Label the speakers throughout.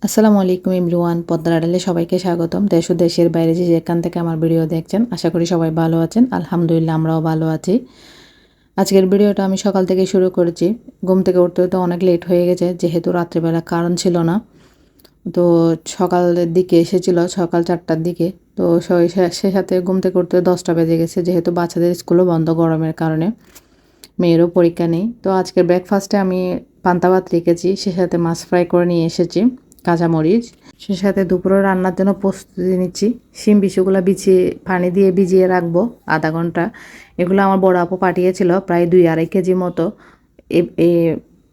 Speaker 1: আসসালামু আলাইকুম এভরিওয়ান, পদ্মার আড়ালে সবাইকে স্বাগতম। দেশ ও দেশের বাইরে যে যেখান থেকে আমার ভিডিও দেখছেন, আশা করি সবাই ভালো আছেন। আলহামদুলিল্লাহ, আমরাও ভালো আছি। আজকের ভিডিওটা আমি সকাল থেকে শুরু করেছি। ঘুম থেকে উঠতে তো অনেক লেট হয়ে গেছে, যেহেতু রাত্রিবেলা কারণ ছিল না। তো সকালের দিকে এসেছিল, সকাল 4টার দিকে। তো সে সাথে ঘুম থেকে উঠতে 10টা বেজে গেছে, যেহেতু বাচ্চাদের স্কুলও বন্ধ গরমের কারণে, মেয়েরও পরীক্ষা নেই। তো আজকের ব্রেকফাস্টে আমি পান্তা ভাত রেখেছি, সে সাথে মাছ ফ্রাই করে নিয়ে এসেছি, কাঁচামরিচ। সে সাথে দুপুরে রান্নার জন্য প্রস্তুতি নিচ্ছি। শিম বিচুগুলো পানি দিয়ে ভিজিয়ে রাখবো আধা ঘন্টা। এগুলো আমার বড় আপু পাঠিয়েছিল, প্রায় 2-2.5 কেজি মতো।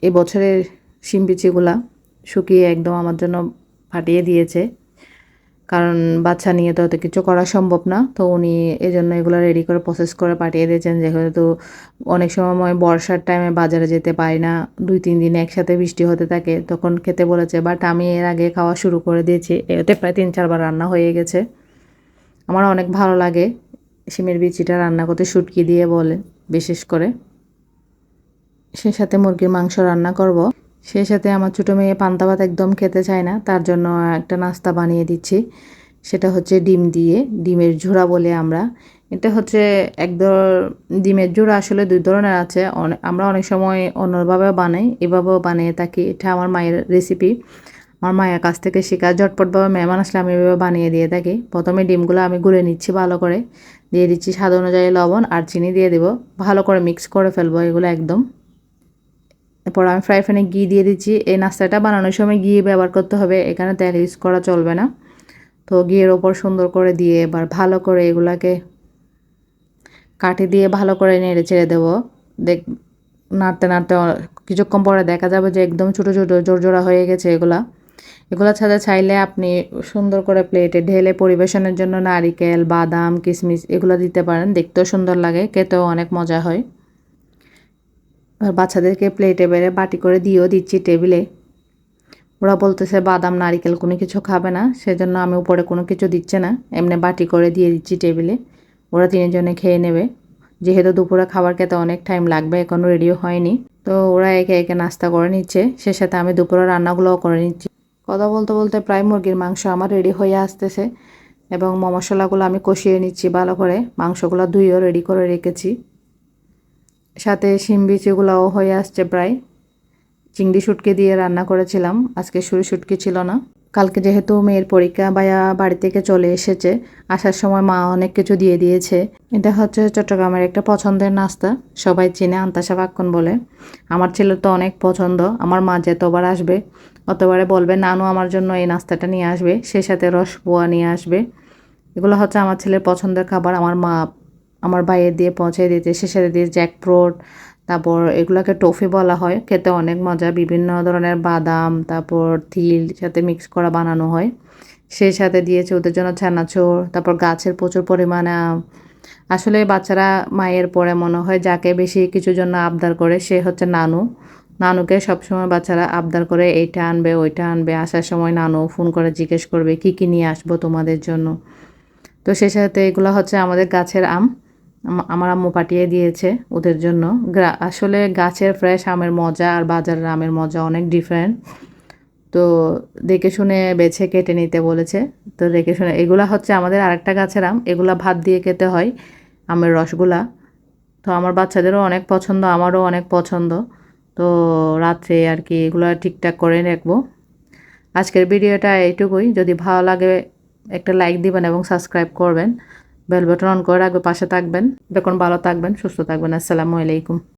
Speaker 1: এ বছরের শিম বিচিগুলা শুকিয়ে একদম আমার জন্য পাঠিয়ে দিয়েছে, কারণ বাচ্চা নিয়ে তো অত কিছু করা সম্ভব না। তো উনি এজন্য এগুলো রেডি করে প্রসেস করে পাঠিয়ে দিয়েছেন, যেহেতু অনেক সময় বর্ষার টাইমে বাজারে যেতে পারি না, 2-3 দিন একসাথে বৃষ্টি হতে থাকে, তখন খেতে বলেছে। বাট আমি এর আগে খাওয়া শুরু করে দিয়েছি, এতে প্রায় 3-4 বার রান্না হয়ে গেছে। আমার অনেক ভালো লাগে শিমের বিচিটা রান্না করতে, শুটকি দিয়ে বলে বিশেষ করে। সে সাথে মুরগির মাংস রান্না করব। সেই সাথে আমার ছোটো মেয়ে পান্তা ভাত একদম খেতে চায় না, তার জন্য একটা নাস্তা বানিয়ে দিচ্ছি। সেটা হচ্ছে ডিম দিয়ে, ডিমের ঝোড়া বলে আমরা। এটা হচ্ছে ডিমের ঝোড়া আসলে 2 ধরনের আছে। আমরা অনেক সময় অন্যভাবেও বানাই, এভাবেও বানিয়ে থাকি। এটা আমার মায়ের রেসিপি, আমার মায়ের কাছ থেকে শেখা। ঝটপটভাবে মেহমান আসলে আমি এভাবে বানিয়ে দিয়ে থাকি। প্রথমে ডিমগুলো আমি গুলে নিচ্ছি ভালো করে, দিয়ে দিচ্ছি স্বাদ অনুযায়ী লবণ আর চিনি দিয়ে দেবো, ভালো করে মিক্স করে ফেলবো এগুলো একদম। এরপর আমি ফ্রাই প্যানে ঘি দিয়ে দিচ্ছি। এই নাস্তাটা বানানোর সময় ঘি ব্যবহার করতে হবে, এখানে তেল ইউজ করা চলবে না। তো ঘিয়ের ওপর সুন্দর করে দিয়ে এবার ভালো করে এগুলাকে কাঠি দিয়ে ভালো করে নেড়ে ছেড়ে দেবো। দেখ, নাড়তে নাড়তে কিছুক্ষণ পরে দেখা যাবে যে একদম ছোটো ছোটো জোরজোড়া হয়ে গেছে এগুলোর সাথে চাইলে আপনি সুন্দর করে প্লেটে ঢেলে পরিবেশনের জন্য নারিকেল, বাদাম, কিশমিশ এগুলো দিতে পারেন। দেখতেও সুন্দর লাগে, খেতেও অনেক মজা হয়। আর বাচ্চাদেরকে প্লেটে বেড়ে বাটি করে দিয়েও দিচ্ছি টেবিলে। ওরা বলতেছে বাদাম নারিকেল কোনো কিছু খাবে না, সেজন্য আমি উপরে কোনো কিছু দিচ্ছে না, এমনি বাটি করে দিয়ে দিচ্ছি টেবিলে। ওরা 3জনে খেয়ে নেবে, যেহেতু দুপুরে খাবার খেতে অনেক টাইম লাগবে, এখনও রেডিও হয়নি। তো ওরা একে একে নাস্তা করে নিচ্ছে, সে সাথে আমি দুপুরে রান্নাগুলোও করে নিচ্ছি। কথা বলতে বলতে প্রায় মুরগির মাংস আমার রেডি হয়ে আসতেছে, এবং মশলাগুলো আমি কষিয়ে নিচ্ছি ভালো করে। মাংসগুলো ধুয়েও রেডি করে রেখেছি, সাথে শিম বিচিগুলোও হয়ে আসছে প্রায়। চিংড়ি শুটকি দিয়ে রান্না করেছিলাম, আজকে শুটকি ছিল না। কালকে যেহেতু মেয়ের পরীক্ষা, ভাইয়া বাড়ি থেকে চলে এসেছে, আসার সময় মা অনেক কিছু দিয়ে দিয়েছে। এটা হচ্ছে চট্টগ্রামের একটা পছন্দের নাস্তা, সবাই চিনে আন্তাসা পাক্কন বলে। আমার ছেলের তো অনেক পছন্দ, আমার মা যতবার আসবে অতবারে বলবে নানু আমার জন্য এই নাস্তাটা নিয়ে আসবে, সে সাথে রসবোয়া নিয়ে আসবে। এগুলো হচ্ছে আমার ছেলের পছন্দের খাবার। আমার মা আমার ভাইয়ের দিয়ে পৌঁছে দিতে, সে সাথে দিয়ে জ্যাকফ্রুট, তারপর এগুলোকে টফি বলা হয়, খেতে অনেক মজা। বিভিন্ন ধরনের বাদাম, তারপর তিল সাথে মিক্স করা বানানো হয়। সেই সাথে দিয়েছে ওদের জন্য চানাচুর, তারপর গাছের প্রচুর পরিমাণে আম। আসলে বাচ্চারা মায়ের পরে মনে হয় যাকে বেশি কিছুর জন্য আবদার করে সে হচ্ছে নানু। নানুকে সবসময় বাচ্চারা আবদার করে, এইটা আনবে ওইটা আনবে। আসার সময় নানু ফোন করে জিজ্ঞেস করবে কী কী নিয়ে আসবো তোমাদের জন্য। তো সেই সাথে এগুলো হচ্ছে আমাদের গাছের আম, আমার আম্মু পাঠিয়ে দিয়েছে ওদের জন্য। আসলে গাছের ফ্রেশ আমের মজা আর বাজারের আমের মজা অনেক ডিফারেন্ট। তো দেখে শুনে বেছে কেটে নিতে বলেছে। তো দেখে শুনে, এগুলা হচ্ছে আমাদের আরেকটা গাছের আম, এগুলা ভাত দিয়ে খেতে হয়, আমের রসগুলা। তো আমার বাচ্চাদেরও অনেক পছন্দ, আমারও অনেক পছন্দ। তো রাত্রে আর কি এগুলো ঠিকঠাক করে রাখবো। আজকের ভিডিওটা এইটুকুই। যদি ভালো লাগে একটা লাইক দিবেন এবং সাবস্ক্রাইব করবেন, বেল বাটন অন করে রাখবে, পাশে থাকবেন। দেখুন, ভালো থাকবেন, সুস্থ থাকবেন। আসসালামু আলাইকুম।